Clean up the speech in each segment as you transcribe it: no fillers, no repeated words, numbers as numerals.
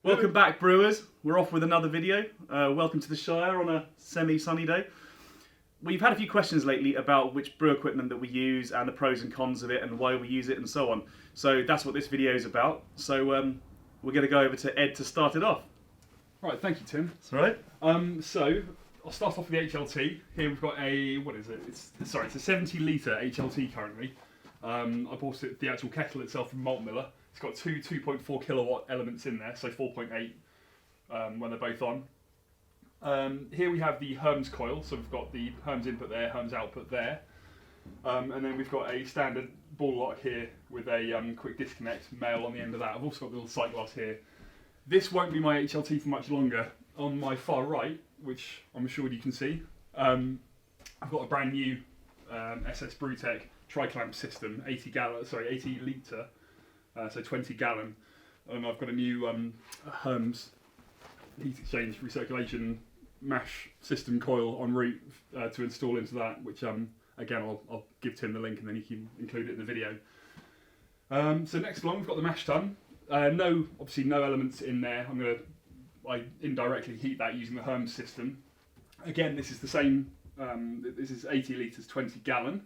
Welcome back, brewers. We're off with another video. Welcome to the Shire on a semi-sunny day. We've had a few questions lately about which brew equipment that we use and the pros and cons of it and why we use it and so on. So that's what this video is about. So we're going to go over to Ed to start it off. Right, thank you, Tim. That's right. So I'll start off with the HLT. Here we've got a, what is it? It's a 70-litre HLT currently. I bought it, the actual kettle itself from Malt Miller. It's got two 2.4 kilowatt elements in there, so 4.8 when they're both on. Here we have the Herms coil, so we've got the Herms input there, Herms output there. And then we've got a standard ball lock here with a quick disconnect male on the end of that. I've also got the little sight glass here. This won't be my HLT for much longer. On my far right, which I'm sure you can see, I've got a brand new SS Brewtech tri-clamp system, 80 litre. So 20 gallon, and I've got a new Herms heat exchange recirculation mash system coil en route to install into that, which again I'll give Tim the link and then he can include it in the video. So next along we've got the mash tun. Obviously no elements in there. I indirectly heat that using the Herms system. Again, this is the same. This is 80 litres, 20 gallon.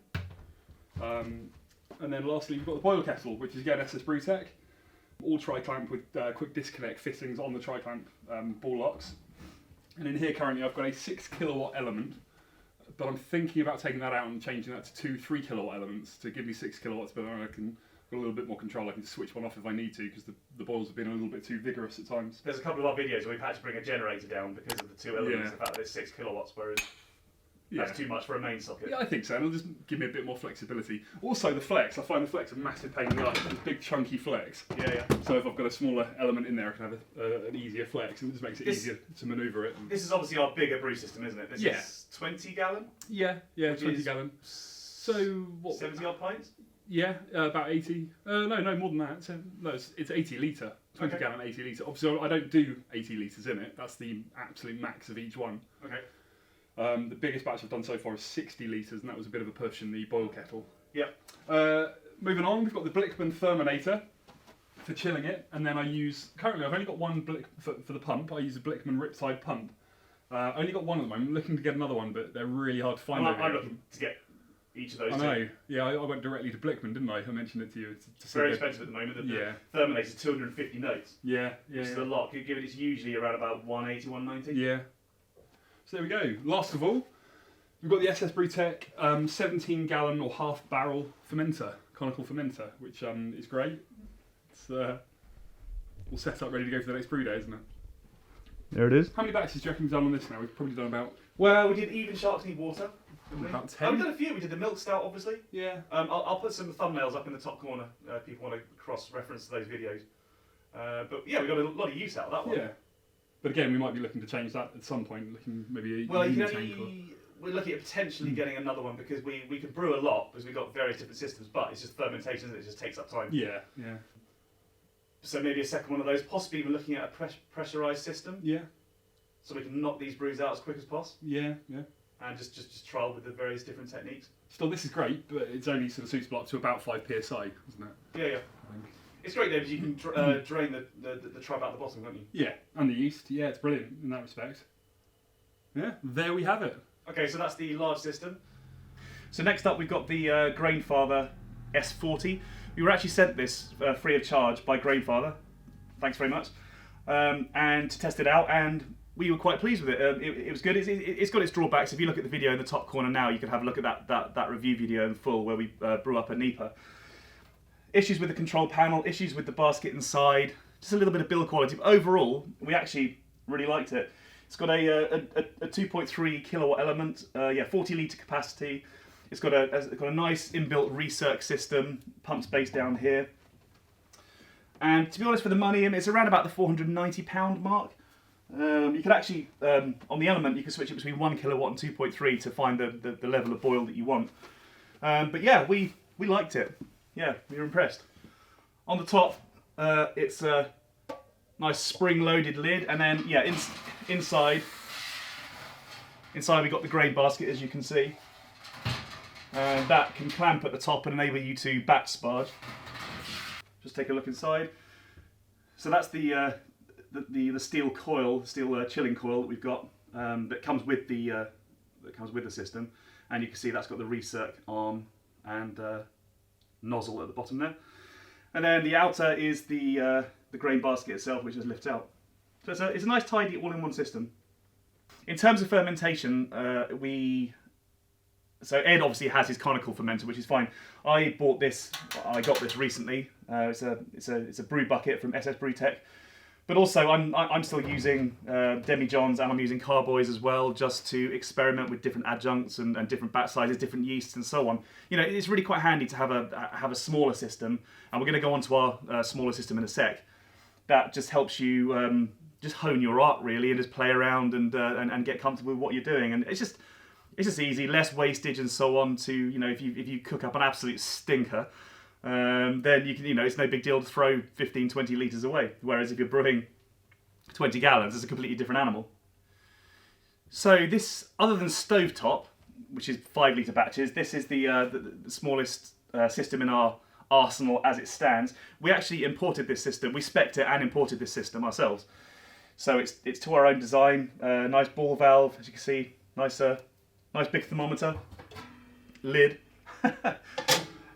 And then lastly, we've got the boil kettle, which is again SS Brewtech, all tri-clamp with quick disconnect fittings on the tri-clamp ball locks. And in here currently I've got a 6 kilowatt element, but I'm thinking about taking that out and changing that to two 3 kilowatt elements to give me 6 kilowatts, but then I can got a little bit more control. I can switch one off if I need to, because the boils have been a little bit too vigorous at times. There's a couple of our videos where we've had to bring a generator down because of the two elements, the fact that it's 6 kilowatts, whereas that's too much for a main socket. Yeah, I think so. It'll just give me a bit more flexibility. Also, the flex. I find the flex a massive pain in the ass. It's a big, chunky flex. Yeah. So if I've got a smaller element in there, I can have an easier flex, and it just makes it easier to manoeuvre it. This is obviously our bigger brew system, isn't it? This is 20 gallon? Yeah, 20 gallon. So what? 70 odd pints? Yeah, about 80. No, more than that. It's 80 litre. 20 gallon, 80 litre. Obviously, I don't do 80 litres in it. That's the absolute max of each one. Okay. The biggest batch I've done so far is 60 litres, and that was a bit of a push in the boil kettle. Yep. Moving on, we've got the Blichmann Therminator for chilling it, and then currently I've only got one for the pump. I use a Blichmann Riptide pump. I only got one at the moment. I'm looking to get another one, but they're really hard to find. I'm looking to get each of those. I know. Yeah, I went directly to Blichmann, didn't I? I mentioned it to you. It's very expensive at the moment. The Therminator's 250 notes. Yeah. Which is a lot. Given it's usually around about 180, 190. Yeah. So there we go. Last of all, we've got the SS Brewtech 17 gallon or half barrel fermenter, conical fermenter, which is great. It's all set up ready to go for the next brew day, isn't it? There it is. How many batches do you reckon we've done on this now? We've probably done about... Well, we did even sharks need water. About 10. We've done a few. We did the milk stout, obviously. Yeah. I'll put some thumbnails up in the top corner if people want to cross-reference those videos. But yeah, we got a lot of use out of that one. Yeah. But again, we might be looking to change that at some point, looking maybe we're looking at potentially getting another one, because we can brew a lot because we've got various different systems, but it's just fermentation that just takes up time. Yeah. So maybe a second one of those, possibly even looking at a pressurised system. Yeah. So we can knock these brews out as quick as possible. Yeah. And just trial with the various different techniques. Still, this is great, but it's only sort of suitable up to about 5 psi, isn't it? Yeah. It's great though, because you can drain the trub out the bottom, can't you? Yeah, and the yeast. Yeah, it's brilliant in that respect. Yeah, there we have it. Okay, so that's the large system. So next up we've got the Grainfather S40. We were actually sent this free of charge by Grainfather. Thanks very much. And to test it out, and we were quite pleased with it. It was good. It's got its drawbacks. If you look at the video in the top corner now, you can have a look at that review video in full where we brew up a NEPA. Issues with the control panel, issues with the basket inside, just a little bit of build quality. But overall, we actually really liked it. It's got a 2.3 kilowatt element, 40 litre capacity. It's got a nice inbuilt recirc system, pump space down here. And to be honest, for the money, it's around about the £490 mark. You can actually, on the element, you can switch it between 1 kilowatt and 2.3 to find the level of boil that you want. But yeah, we liked it. Yeah, we were impressed. On the top, it's a nice spring-loaded lid, and then inside we got the grain basket, as you can see, and that can clamp at the top and enable you to batch sparge. Just take a look inside. So that's the the steel coil, steel chilling coil that we've got that comes with the system, and you can see that's got the recirc arm and nozzle at the bottom there. And then the outer is the grain basket itself, which just lifts out. So it's a nice, tidy, all-in-one system. In terms of fermentation, so Ed obviously has his conical fermenter, which is fine. I got this recently. It's a brew bucket from SS Brewtech. But also, I'm still using demi-johns, and I'm using carboys as well, just to experiment with different adjuncts and different batch sizes, different yeasts, and so on. You know, it's really quite handy to have a smaller system, and we're going to go on to our smaller system in a sec. That just helps you just hone your art really, and just play around and get comfortable with what you're doing. And it's just easy, less wastage and so on. To, you know, if you cook up an absolute stinker, then you can, it's no big deal to throw 15-20 litres away. Whereas if you're brewing 20 gallons, it's a completely different animal. So this, other than stovetop, which is 5 litre batches, this is the smallest system in our arsenal as it stands. We actually imported this system. We spec'd it and imported this system ourselves. So it's to our own design. Nice ball valve, as you can see. Nice big thermometer. Lid.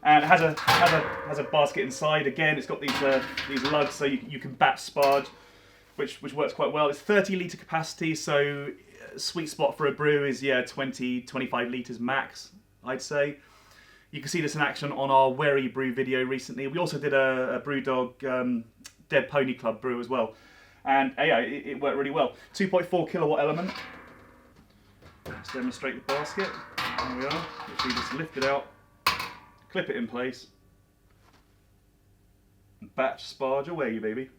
And it has a basket inside. Again, it's got these lugs so you can batch sparge, which works quite well. It's 30 litre capacity, so sweet spot for a brew is 20-25 litres max, I'd say. You can see this in action on our Wary Brew video recently. We also did a Brewdog Dead Pony Club brew as well, and it worked really well. 2.4 kilowatt element. Let's demonstrate the basket. There we are. Literally just lift it out, clip it in place, and batch sparge away, baby.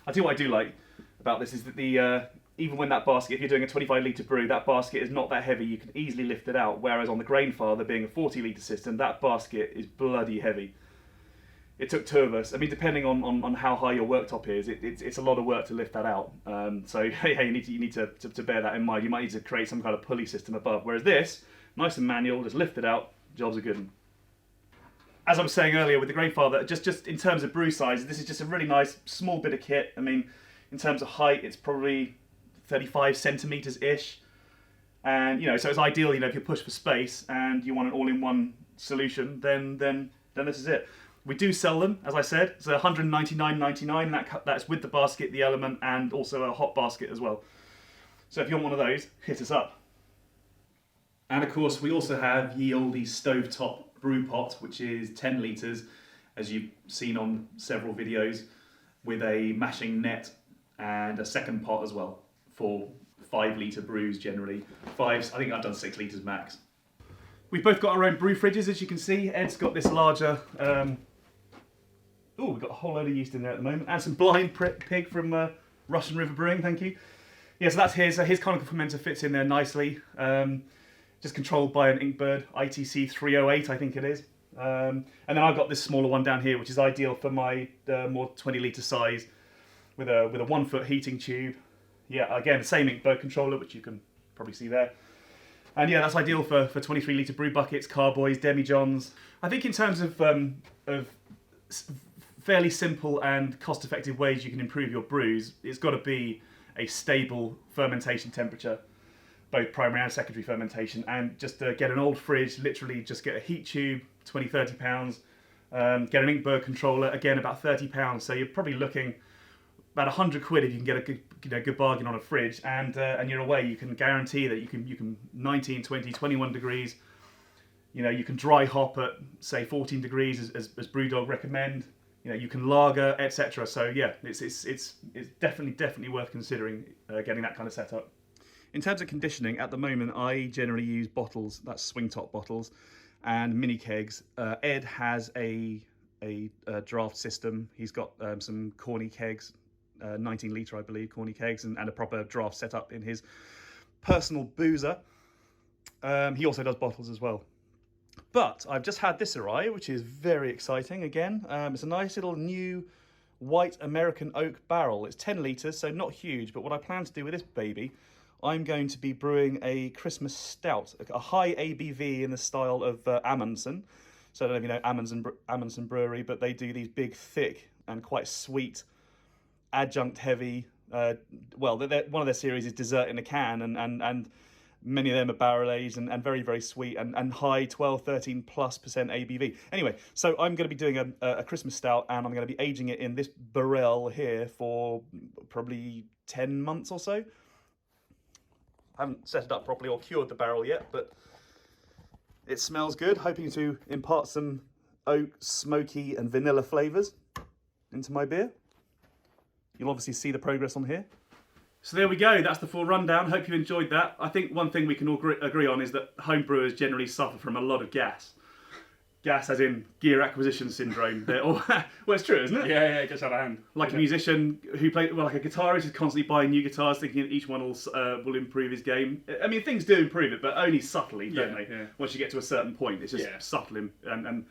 I tell you what I do like about this is that even when that basket, if you're doing a 25 litre brew, that basket is not that heavy, you can easily lift it out, whereas on the Grainfather, being a 40 litre system, that basket is bloody heavy. It took 2 of us. I mean, depending on how high your worktop is, it's a lot of work to lift that out. So you need to bear that in mind. You might need to create some kind of pulley system above, whereas this, nice and manual, just lift it out, jobs are good. As I was saying earlier with the Grainfather, just in terms of brew size, this is just a really nice small bit of kit. I mean, in terms of height, it's probably 35 centimeters-ish. And, so it's ideal, if you push for space and you want an all-in-one solution, then this is it. We do sell them, as I said. It's $199.99. That's with the basket, the element, and also a hot basket as well. So if you want one of those, hit us up. And of course, we also have ye olde stovetop brew pot, which is 10 litres, as you've seen on several videos, with a mashing net and a second pot as well for 5 litre brews generally. I think I've done 6 litres max. We've both got our own brew fridges, as you can see. Ed's got this larger. We've got a whole load of yeast in there at the moment, and some Blind Pig from Russian River Brewing. Thank you. Yeah, so that's his conical fermenter fits in there nicely. Just controlled by an Inkbird ITC-308, I think it is. And then I've got this smaller one down here, which is ideal for my more 20 litre size, with a 1 foot heating tube. Yeah, again, the same Inkbird controller, which you can probably see there. And yeah, that's ideal for 23 litre brew buckets, carboys, demi-johns. I think in terms of fairly simple and cost-effective ways you can improve your brews, it's got to be a stable fermentation temperature, both primary and secondary fermentation, and just get an old fridge, literally just get a heat tube, 20-30 pounds, get an Inkbird controller, again about 30 pounds, so you're probably looking about 100 quid if you can get a good bargain on a fridge, and you're away. You can guarantee that you can 19, 20, 21 degrees, you can dry hop at say 14 degrees as Brewdog recommend. You can lager, etc. So yeah, it's definitely worth considering getting that kind of setup. In terms of conditioning, at the moment I generally use bottles, that's swing top bottles, and mini kegs. Ed has a draft system. He's got some corny kegs, 19 litre I believe, corny kegs, and a proper draft setup in his personal boozer. He also does bottles as well. But I've just had this arrive, which is very exciting again. It's a nice little new white American oak barrel. It's 10 litres, so not huge, but what I plan to do with this baby, I'm going to be brewing a Christmas stout, a high ABV in the style of Amundsen. So I don't know if you know Amundsen Brewery, but they do these big, thick, and quite sweet, adjunct-heavy. One of their series is Dessert in a Can, and many of them are barrel aged and very, very sweet and high 12, 13 plus % ABV. Anyway, so I'm going to be doing a Christmas stout, and I'm going to be aging it in this barrel here for probably 10 months or so. I haven't set it up properly or cured the barrel yet, but it smells good. Hoping to impart some oak, smoky, and vanilla flavours into my beer. You'll obviously see the progress on here. So there we go, that's the full rundown. Hope you enjoyed that. I think one thing we can all agree on is that home brewers generally suffer from a lot of gas. Gas as in gear acquisition syndrome. Well, it's true, isn't it? Yeah, it gets out of hand. Like a musician who plays, like a guitarist who's constantly buying new guitars, thinking that each one will improve his game. I mean, things do improve it, but only subtly, don't they? Yeah. Once you get to a certain point, it's just subtle and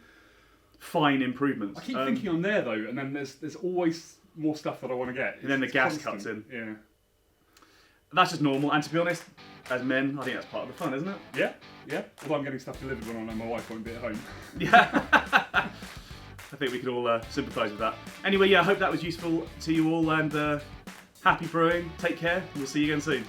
fine improvements. I keep thinking I'm there though, and then there's always more stuff that I want to get. And then the gas cuts in. Yeah. That's just normal, and to be honest, as men, I think that's part of the fun, isn't it? Yeah. Although I'm getting stuff delivered when I know my wife won't be at home. Yeah. I think we could all sympathise with that. Anyway, I hope that was useful to you all, and happy brewing. Take care. We'll see you again soon.